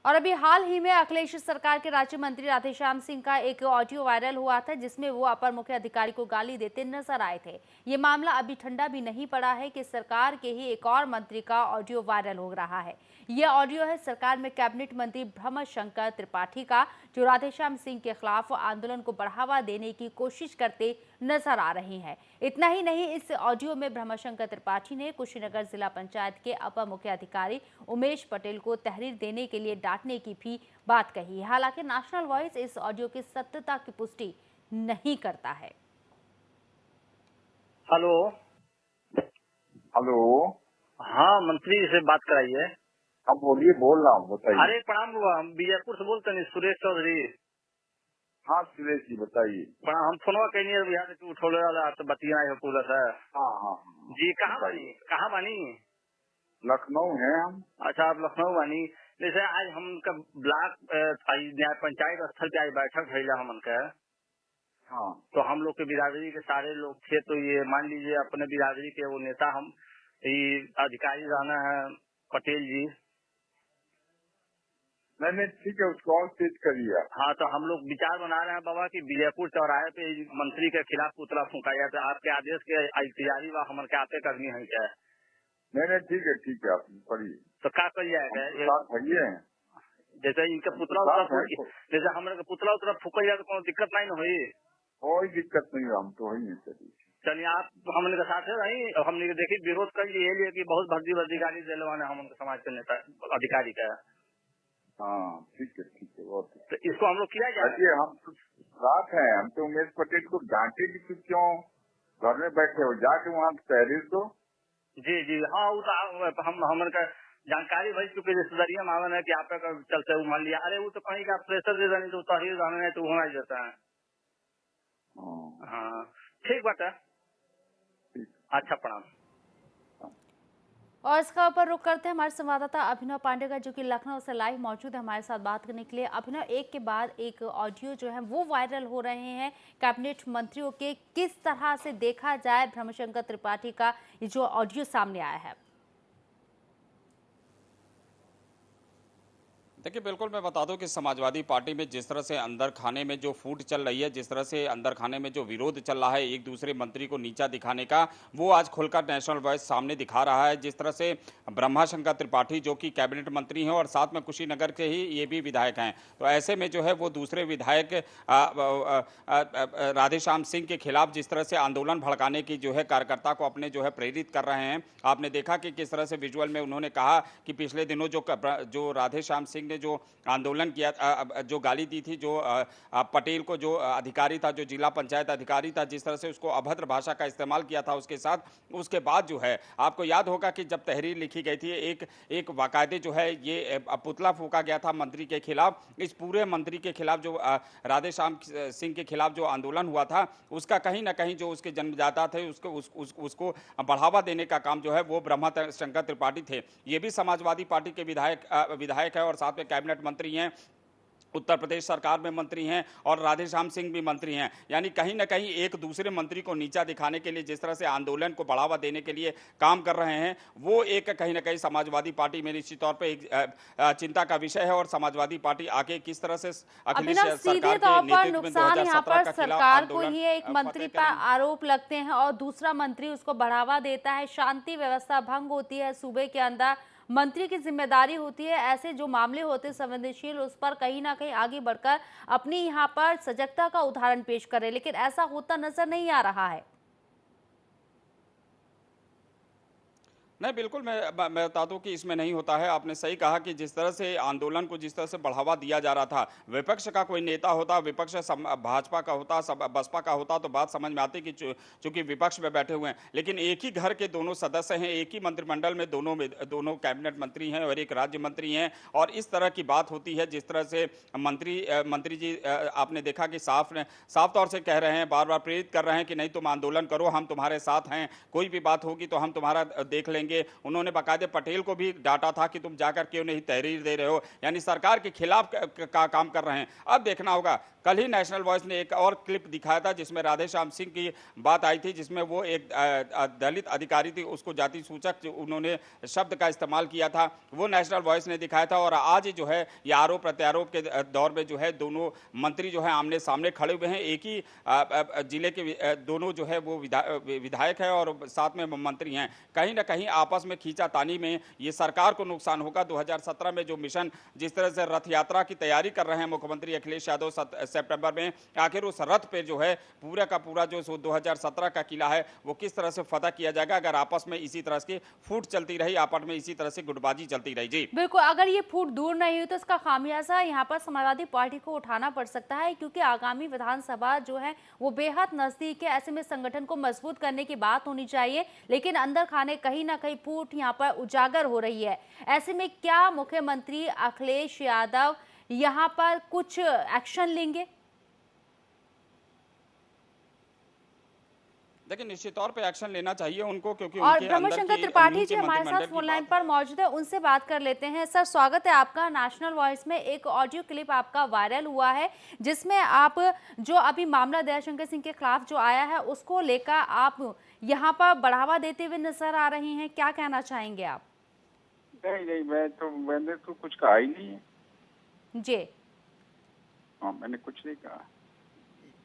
और अभी हाल ही में अखिलेश सरकार के राज्य मंत्री राधेश्याम सिंह का एक ऑडियो वायरल हुआ था, जिसमें वो अपर मुख्य अधिकारी को गाली देते नजर आए थे। ये मामला अभी ठंडा भी नहीं पड़ा है कि सरकार के ही एक और मंत्री का ऑडियो वायरल हो रहा है। यह ऑडियो है सरकार में कैबिनेट मंत्री ब्रह्मशंकर त्रिपाठी का, जो राधेश्याम सिंह के खिलाफ आंदोलन को बढ़ावा देने की कोशिश करते नजर आ रहे हैं। इतना ही नहीं, इस ऑडियो में ब्रह्मशंकर त्रिपाठी ने कुशीनगर जिला पंचायत के अपर मुख्य अधिकारी उमेश पटेल को तहरीर देने के लिए डांटने की भी बात कही है। हालांकि नेशनल वॉइस इस ऑडियो की सत्यता की पुष्टि नहीं करता है। हेलो। हेलो। हाँ, मंत्री जी से बात कराइए। अब बोलिए, बोल रहा हूँ, बताइए। अरे प्रणाम हुआ, हम बीजापुर से बोलते हैं, सुरेश चौधरी। हाँ सुरेश जी बताइए। प्रणाम। हम फोनवा कहीं बिहार से उठौले वाला तो बतिया है पूरा है। हाँ हाँ जी, कहाँ बानी? कहाँ बानी? लखनऊ है हम। अच्छा, आप लखनऊ बानी। जैसे आज हम ब्लॉक न्याय पंचायत स्थल पे आज बैठक भैया हमन का। हाँ। तो हम लोग के बिरादरी के सारे लोग थे, तो ये मान लीजिए अपने बिरादरी के वो नेता हम ये अधिकारी रहना है पटेल जी। नहीं ठीक है, उसको और तेज करिए। हाँ, तो हम लोग विचार बना रहे हैं बाबा कि विजयपुर चौराहे पे मंत्री के खिलाफ पुतला फूंका जाए। तो आपके आदेश के तैयारी व हमारे के आपे करनी है क्या? नहीं ठीक है, आप पढ़िए। तो क्या कर जाएगा? भैया जैसे इनका पुतला जैसे हमारे पुतला उतला फूका जाए तो कोई दिक्कत नहीं न हुई? कोई दिक्कत नहीं, हम तो वही है। चलिए, आप हमने के साथ है रही, हमने देखिए विरोध कर लिए कि बहुत भर्ती अधिकारी दिलवाना हम समाज के नेता अधिकारी का। हाँ ठीक है बहुत। तो इसको हम लोग किया जाए। हम साथ हैं, हम तो उमेश पटेल को डांटे भी तो क्यों, घर में बैठे हो, जाके वहाँ तहरीर दो। जी हाँ, वो तो हम हमारे का जानकारी भाई, चूंकि रिश्तेदारियां मांगन है कि आप चलते हुए मान लिया। अरे वो तो कहीं का प्रेशर दे देने तो तहरीर रहने तो होना ही देता है। हाँ ठीक बात है। अच्छा, प्रणाम। और इसका ऊपर रुक करते हैं हमारे संवाददाता अभिनव पांडे का, जो कि लखनऊ से लाइव मौजूद है हमारे साथ बात करने के लिए। अभिनव, एक के बाद एक ऑडियो जो है वो वायरल हो रहे हैं कैबिनेट मंत्रियों के। किस तरह से देखा जाए ब्रह्मशंकर त्रिपाठी का ये जो ऑडियो सामने आया है? देखिए, बिल्कुल मैं बता दूं कि समाजवादी पार्टी में जिस तरह से अंदर खाने में जो फूट चल रही है, जिस तरह से अंदर खाने में जो विरोध चल रहा है एक दूसरे मंत्री को नीचा दिखाने का, वो आज खुलकर नेशनल वॉइस सामने दिखा रहा है। जिस तरह से ब्रह्माशंकर त्रिपाठी जो कि कैबिनेट मंत्री हैं और साथ में कुशीनगर के ही ये भी विधायक हैं, तो ऐसे में जो है वो दूसरे विधायक राधेश्याम सिंह के खिलाफ जिस तरह से आंदोलन भड़काने की जो है कार्यकर्ता को अपने जो है प्रेरित कर रहे हैं। आपने देखा कि किस तरह से विजुअल में उन्होंने कहा कि पिछले दिनों जो राधेश्याम सिंह जो आंदोलन किया, जो गाली दी थी, जो पटेल को, जो अधिकारी था, जो जिला पंचायत अधिकारी था, जिस तरह से उसको अभद्र भाषा का इस्तेमाल किया था उसके साथ, उसके बाद जो है आपको याद होगा कि जब तहरीर लिखी गई थी, एक वाकायदे जो है ये पुतला फूंका गया था मंत्री के खिलाफ। इस पूरे मंत्री के खिलाफ जो राधेश्याम सिंह के खिलाफ जो आंदोलन हुआ था, उसका कहीं ना कहीं जो उसके जन्मदाता थे उसको बढ़ावा देने का काम जो है वो ब्रह्मशंकर त्रिपाठी थे। ये भी समाजवादी पार्टी के विधायक है और साथ में कैबिनेट मंत्री हैं, उत्तर प्रदेश सरकार में मंत्री हैं, और राधेश्याम सिंह भी मंत्री हैं। यानी कहीं ना कहीं एक दूसरे मंत्री को नीचा दिखाने के लिए जिस तरह से आंदोलन को बढ़ावा देने के लिए काम कर रहे हैं, वो एक कहीं ना कहीं समाजवादी पार्टी में निश्चित तौर पे एक चिंता का विषय है। और समाजवादी पार्टी आगे किस तरह से अखिलेश सरकार के नेतृत्व में 2017 का सरकार को ही एक मंत्री पर आरोप लगते हैं और दूसरा मंत्री उसको बढ़ावा देता है, शांति व्यवस्था भंग होती है सूबे के अंदर, मंत्री की जिम्मेदारी होती है ऐसे जो मामले होते संवेदनशील उस पर कहीं ना कहीं आगे बढ़कर अपनी यहाँ पर सजगता का उदाहरण पेश करें, लेकिन ऐसा होता नजर नहीं आ रहा है। नहीं, बिल्कुल मैं बता दूं कि इसमें नहीं होता है। आपने सही कहा कि जिस तरह से आंदोलन को जिस तरह से बढ़ावा दिया जा रहा था, विपक्ष का कोई नेता होता, विपक्ष भाजपा का होता, बसपा का होता, तो बात समझ में आती कि चूंकि विपक्ष में बैठे हुए हैं, लेकिन एक ही घर के दोनों सदस्य हैं, एक ही मंत्रिमंडल में दोनों कैबिनेट मंत्री हैं और एक राज्य मंत्री हैं, और इस तरह की बात होती है। जिस तरह से मंत्री जी आपने देखा कि साफ तौर से कह रहे हैं, बार बार प्रेरित कर रहे हैं कि नहीं तुम आंदोलन करो, हम तुम्हारे साथ हैं, कोई भी बात होगी तो हम तुम्हारा देख लेंगे, करेंगे। उन्होंने बाकायदे पटेल को भी डांटा था कि तुम जाकर क्यों नहीं तहरीर दे रहे हो, यानी सरकार के खिलाफ का काम कर रहे हैं। अब देखना होगा। कल ही नेशनल वॉइस ने एक और क्लिप दिखाया था जिसमें राधेश्याम सिंह की बात आई थी, जिसमें वो एक दलित अधिकारी थी, उसको जाति सूचक उन्होंने शब्द का इस्तेमाल किया था, वो नेशनल वॉइस ने दिखाया था। और आज जो है ये आरोप प्रत्यारोप के दौर में जो है दोनों मंत्री जो है आमने सामने खड़े हुए हैं। एक ही जिले के दोनों जो है वो विधायक है और साथ में मंत्री हैं। कहीं ना कहीं आपस में खींचातानी में ये सरकार को नुकसान होगा। 2017 में जो मिशन जिस तरह से रथ यात्रा की तैयारी कर रहे हैं मुख्यमंत्री अखिलेश यादव सितंबर में, आखिर उस रथ पे जो है पूरा का पूरा जो 2017 का किला है वो किस तरह से फतह किया जाएगा अगर आपस में इसी तरह की फूट चलती रही, आपस में इसी तरह से गुटबाजी चलती रही। जी बिल्कुल, अगर ये फूट दूर नहीं हुई तो इसका खामियाजा यहाँ पर समाजवादी पार्टी को उठाना पड़ सकता है, क्योंकि आगामी विधानसभा जो है वो बेहद नजदीक है। ऐसे में संगठन को मजबूत करने की बात होनी चाहिए, लेकिन अंदर खाने कहीं ना कहीं फूट यहाँ पर उजागर हो रही है। ऐसे में क्या मुख्यमंत्री अखिलेश यादव यहाँ पर कुछ एक्शन लेंगे? देखिए, निश्चित तौर पे एक्शन लेना चाहिए उनको, क्योंकि और उनके अंदर ब्रह्मशंकर की त्रिपाठी जी उनके हमारे साथ मंत्रिमंडल फोन की लाइन बात पर मौजूद है, उनसे बात कर लेते हैं। सर, स्वागत है आपका। नेशनल वॉइस में एक ऑडियो क्लिप आपका वायरल हुआ है जिसमें आप जो अभी मामला दयाशंकर सिंह के खिलाफ जो आया है उसको लेकर आप यहाँ पर बढ़ावा देते हुए नजर आ रहे हैं, क्या कहना चाहेंगे आप? नहीं, मैंने तो कुछ कहा ही नहीं है। जी हाँ, मैंने कुछ नहीं कहा।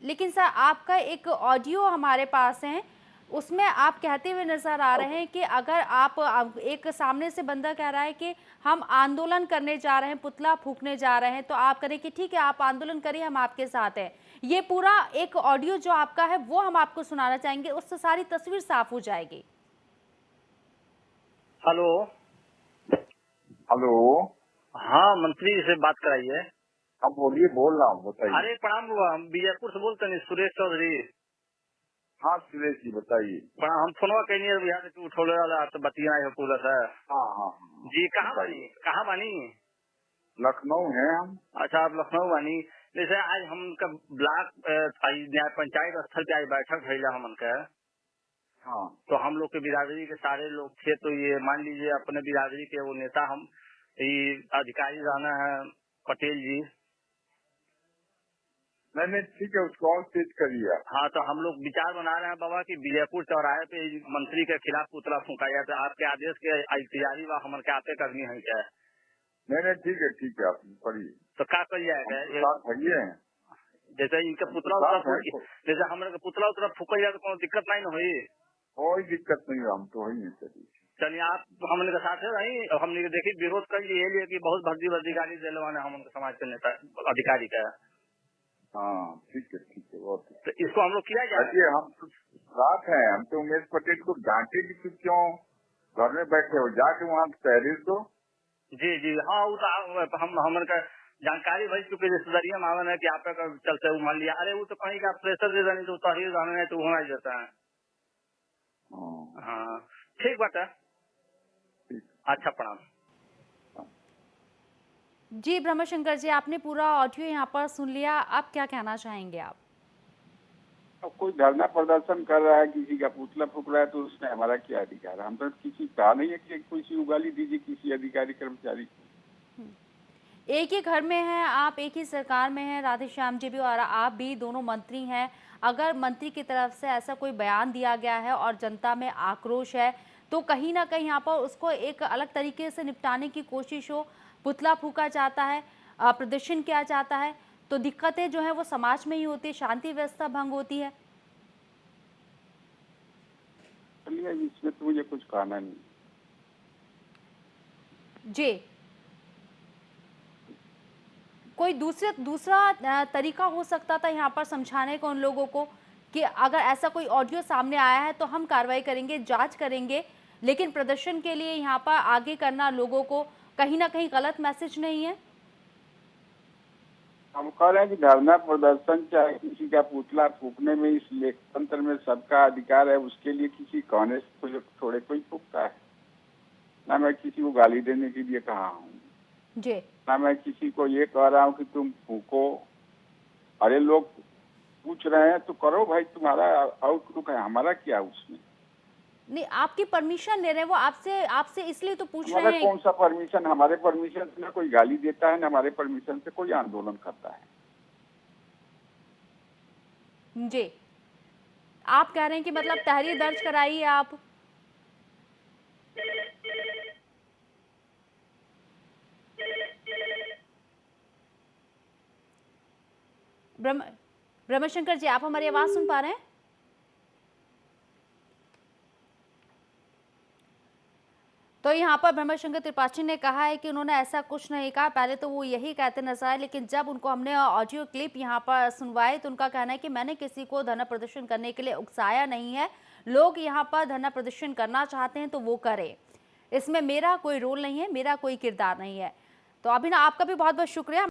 लेकिन सर, आपका एक ऑडियो हमारे पास है, उसमें आप कहते हुए नजर आ रहे हैं कि अगर आप एक सामने से बंदा कह रहा है कि हम आंदोलन करने जा रहे हैं, पुतला फूकने जा रहे हैं, तो आप करें कि ठीक है आप आंदोलन करिए, हम आपके साथ हैं। ये पूरा एक ऑडियो जो आपका है वो हम आपको सुनाना चाहेंगे, उससे सारी तस्वीर साफ हो जाएगी। हेलो हेलो, हाँ, मंत्री जी से बात कराइए। अब बोलिए, बोल रहा हूँ, बताइए। अरे प्रणाम हुआ, हम बीजापुर से बोलते हैं, सुरेश चौधरी। हाँ सुरेश जी, बताइए। प्रणाम। हम फोनवा कहीं बिहार से उठौले वाला तो बतिया है पूरा है। हाँ। जी कहाँ बानी? कहाँ बानी? लखनऊ है हम। अच्छा, आप लखनऊ बानी। जैसे आज हम ब्लॉक न्याय पंचायत स्थल पे आज बैठक भैया हमन का। हाँ, तो हम लोग के बिरादरी के सारे लोग थे, तो ये मान लीजिए अपने बिरादरी के वो नेता हम ये अधिकारी रहना है पटेल जी। नहीं ठीक है, उसको और तेज करिए। हाँ, तो हम लोग विचार बना रहे हैं बाबा कि विजयपुर चौराहे पे मंत्री के खिलाफ पुतला फूंका जाए। तो आपके आदेश के तैयारी व हमारे क्या पे करनी है क्या? नहीं ठीक है, आप पढ़िए। तो क्या कर जाएगा? भैया जैसे इनका पुतला जैसे हमारे पुतला उतला फूका जाए तो कोई दिक्कत नहीं न हुई? कोई दिक्कत नहीं, हम तो ही है। चलिए, आप हमने के साथ है रही, हमने देखिए विरोध कर लिए कि बहुत भर्ती गाली दिलवाना हम उनके समाज के नेता अधिकारी का। हाँ ठीक है, बहुत। तो इसको हम लोग किया जाए। हम तो साथ हैं, हम तो उमेश पटेल को डांटे भी तो क्यों, घर में बैठे हो, जाके वहाँ तहरीर दो। जी हाँ, वो तो हम हमारे का जानकारी भाई चुके रिश्तेदारिया मांगन है कि आप चलते वो मान लिया। अरे वो तो कहीं का प्रेशर दे देनी तो तहरीर रहने तो होना ही देता है। हाँ ठीक बात है। अच्छा, प्रणाम। जी ब्रह्मशंकर जी, आपने पूरा ऑडियो यहाँ पर सुन लिया, अब क्या कहना चाहेंगे आप? अब कोई धरना प्रदर्शन कर रहा है, किसी का पुतला फूक रहा है, तो उसमें हमारा क्या अधिकार है? हम तो किसी कहा नहीं है कि कोई सी उगाली दीजिए किसी अधिकारी कर्मचारी को। एक ही घर में हैं आप, एक ही सरकार में हैं, राधेश्याम जी भी और आप भी दोनों मंत्री हैं। अगर मंत्री की तरफ से ऐसा कोई बयान दिया गया है और जनता में आक्रोश है, तो कहीं ना कहीं यहाँ पर उसको एक अलग तरीके से निपटाने की कोशिश हो, पुतला फूका जाता है, प्रदर्शन किया जाता है, तो दिक्कतें जो है वो समाज में ही होती है, शांति व्यवस्था भंग होती है। चलिए, इसमें तो मुझे कुछ कहना नहीं। जी, कोई दूसरा तरीका हो सकता था यहाँ पर समझाने को उन लोगों को कि अगर ऐसा कोई ऑडियो सामने आया है तो हम कार्रवाई करेंगे, जांच करेंगे, लेकिन प्रदर्शन के लिए यहाँ पर आगे करना लोगों को कहीं ना कहीं गलत मैसेज नहीं है? हम कह रहे हैं कि धरना प्रदर्शन चाहे किसी का पुतला फूकने में इस लोकतंत्र में सबका अधिकार है, उसके लिए किसी कहने से थोड़े कोई फूकता है ना। मैं किसी को गाली देने के लिए कहा हूँ जी, ना मैं किसी को ये कह रहा हूँ कि तुम फूको। अरे लोग पूछ रहे हैं तो करो भाई, तुम्हारा आउटलुक है, हमारा क्या उसमें। नहीं, आपकी परमिशन ले रहे हैं वो, आपसे आपसे इसलिए तो पूछ हमारा रहे हैं। कौन सा परमिशन, हमारे परमिशन से ना कोई गाली देता है, ना हमारे परमिशन से कोई आंदोलन करता है। जी, आप कह रहे हैं कि मतलब तहरीर दर्ज कराइए आप। ब्रह्मशंकर जी, आप हमारी आवाज सुन पा रहे हैं? तो यहाँ पर ब्रह्मशंकर त्रिपाठी ने कहा है कि उन्होंने ऐसा कुछ नहीं कहा। पहले तो वो यही कहते नजर आए, लेकिन जब उनको हमने ऑडियो क्लिप यहाँ पर सुनवाई तो उनका कहना है कि मैंने किसी को धरना प्रदर्शन करने के लिए उकसाया नहीं है। लोग यहाँ पर धरना प्रदर्शन करना चाहते हैं तो वो करें, इसमें मेरा कोई रोल नहीं है, मेरा कोई किरदार नहीं है। तो अभी ना आपका भी बहुत बहुत शुक्रिया।